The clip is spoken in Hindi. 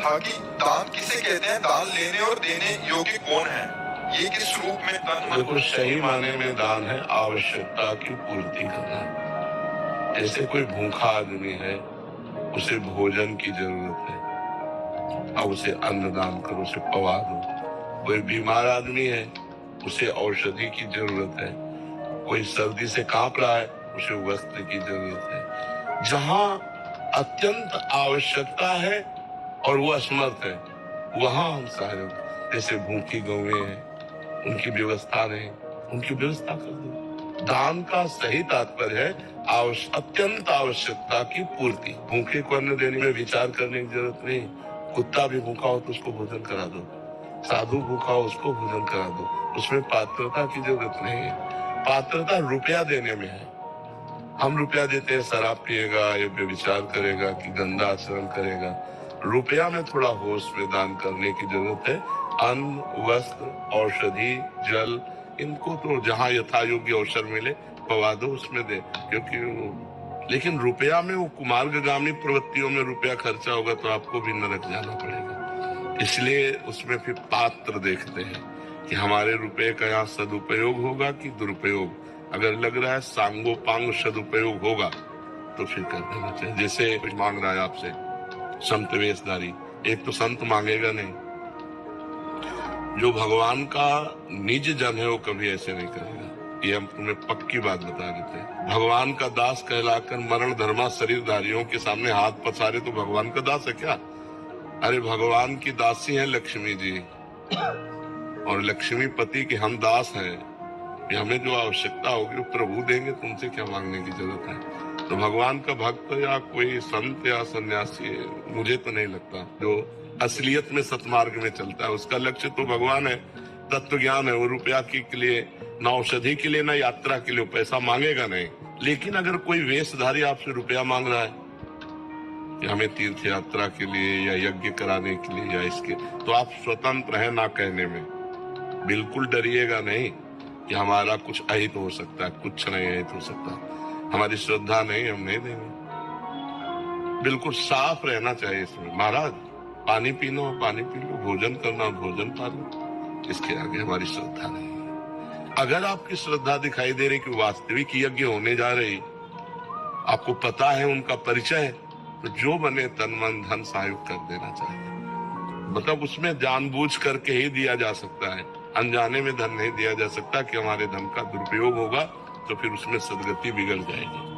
था कि दान किसे कहते हैं, दान लेने और देने योग्य कौन है, ये किस रूप में तन मन बिल्कुल सही माने में दान है आवश्यकता की पूर्ति करना। जैसे कोई भूखा आदमी है, उसे भोजन की जरूरत है, अब उसे अन्न दान करो, उसे पवा दो। कोई बीमार आदमी है, उसे औषधि की जरूरत है। कोई सर्दी से कांप रहा है, उसे वस्त्र की जरूरत है। जहां अत्यंत आवश्यकता है और वो असमर्थ है, वहां हम सहयोग, जैसे भूखी गौएं हैं, उनकी व्यवस्था नहीं, उनकी व्यवस्था कर दो। दान का सही तात्पर्य है अत्यंत आवश्यकता की पूर्ति। भूखे को अन्न देने में विचार करने की जरूरत नहीं। कुत्ता भी भूखा हो तो उसको भोजन करा दो, साधु भूखा हो उसको भोजन करा दो। उसमें पात्रता की जरूरत नहीं है। पात्रता रुपया देने में है। हम रुपया देते हैं, शराब पिएगा या व्यभिचार करेगा कि गंदा आचरण करेगा। रुपया में थोड़ा होश में दान करने की जरूरत है। अन्न, वस्त्र, औषधि, जल, इनको तो जहाँ यथा योग्य अवसर मिले पवा दो, उसमें दे। क्योंकि लेकिन रुपया में वो कुमार्गामी प्रवृत्तियों में रुपया खर्चा होगा तो आपको भी नरक जाना पड़ेगा। इसलिए उसमें फिर पात्र देखते हैं कि हमारे रुपये का यहाँ सदुपयोग होगा कि दुरुपयोग। अगर लग रहा है सांगोपांग सदुपयोग होगा तो फिर कर देना चाहिए। जैसे कुछ मांग रहा है आपसे संत वेशधारी, एक तो संत मांगेगा नहीं। जो भगवान का निज जन है वो कभी ऐसे नहीं करेगा। ये हम तुम्हें पक्की बात बता देते हैं। भगवान का दास कहलाकर मरण धर्मा शरीरधारियों के सामने हाथ पसारे तो भगवान का दास है क्या? अरे भगवान की दासी है लक्ष्मी जी, और लक्ष्मी पति के हम दास हैं। हमें जो आवश्यकता होगी वो प्रभु देंगे, तुमसे क्या मांगने की जरूरत है। तो भगवान का भक्त या कोई संत या सन्यासी, मुझे तो नहीं लगता जो असलियत में सतमार्ग में चलता है। उसका लक्ष्य तो भगवान है, तत्व ज्ञान है। वो रुपया के लिए, ना औषधि के लिए, ना यात्रा के लिए पैसा मांगेगा नहीं। लेकिन अगर कोई वेशधारी आपसे रुपया मांग रहा है कि हमें तीर्थ यात्रा के लिए या यज्ञ कराने के लिए या इसके, तो आप स्वतंत्र हैं ना कहने में। बिल्कुल डरिएगा नहीं कि हमारा कुछ अहित हो सकता है, कुछ नहीं अहित हो सकता। हमारी श्रद्धा नहीं, हम नहीं देंगे। बिल्कुल साफ रहना चाहिए इसमें। महाराज पानी पीना हो पानी पी लो, भोजन करना हो भोजन पा लो, इसके आगे हमारी श्रद्धा नहीं है। अगर आपकी श्रद्धा दिखाई दे रही कि वास्तविक यज्ञ होने जा रही, आपको पता है उनका परिचय है, तो जो बने तन मन धन सहयोग कर देना चाहिए। मतलब उसमें जानबूझ करके ही दिया जा सकता है, अनजाने में धन नहीं दिया जा सकता कि हमारे धन का दुरुपयोग होगा तो फिर उसमें सदगति बिगड़ जाएगी।